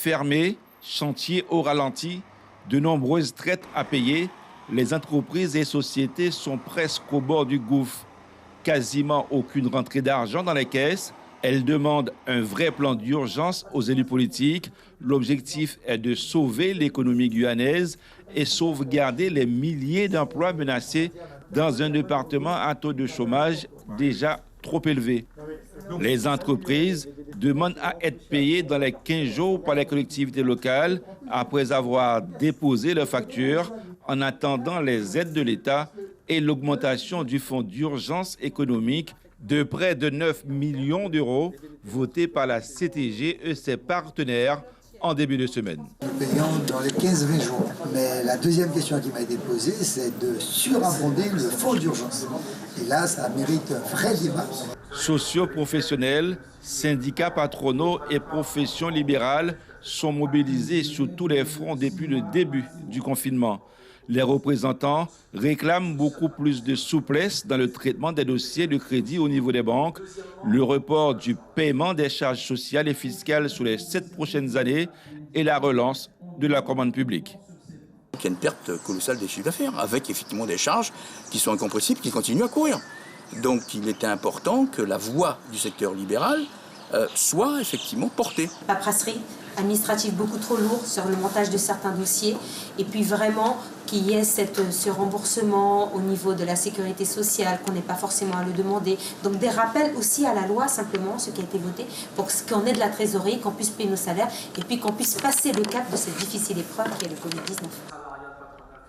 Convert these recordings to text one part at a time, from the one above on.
fermées, chantiers au ralenti, de nombreuses traites à payer. Les entreprises et sociétés sont presque au bord du gouffre. Quasiment aucune rentrée d'argent dans les caisses. Elles demandent un vrai plan d'urgence aux élus politiques. L'objectif est de sauver l'économie guyanaise et sauvegarder les milliers d'emplois menacés dans un département à taux de chômage déjà trop élevé. Les entreprises demandent à être payées dans les 15 jours par les collectivités locales après avoir déposé leurs factures en attendant les aides de l'État et l'augmentation du fonds d'urgence économique de près de 9 millions d'euros voté par la CTG et ses partenaires en début de semaine. Nous payons dans les 15-20 jours. Mais la deuxième question qui m'a été posée, c'est de surabonder le fonds d'urgence. Et là, ça mérite un vrai débat. Socioprofessionnels, syndicats patronaux et professions libérales sont mobilisés sur tous les fronts depuis le début du confinement. Les représentants réclament beaucoup plus de souplesse dans le traitement des dossiers de crédit au niveau des banques, le report du paiement des charges sociales et fiscales sur les 7 prochaines années et la relance de la commande publique. Il y a une perte colossale des chiffres d'affaires, avec effectivement des charges qui sont incompressibles, qui continuent à courir. Donc il était important que la voix du secteur libéral soit effectivement portée. Paperasserie administrative beaucoup trop lourde sur le montage de certains dossiers et puis vraiment qu'il y ait ce remboursement au niveau de la sécurité sociale, qu'on n'ait pas forcément à le demander. Donc des rappels aussi à la loi, simplement, ce qui a été voté, pour qu'on ait de la trésorerie, qu'on puisse payer nos salaires et puis qu'on puisse passer le cap de cette difficile épreuve qui est le Covid-19.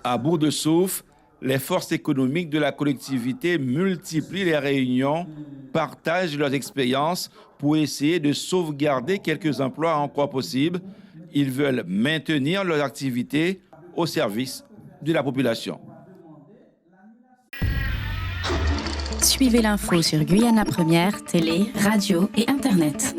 À bout de souffle, les forces économiques de la collectivité multiplient les réunions, partagent leurs expériences pour essayer de sauvegarder quelques emplois encore possibles. Ils veulent maintenir leurs activités au service de la population. Suivez l'info sur Guyana Première, télé, radio et Internet.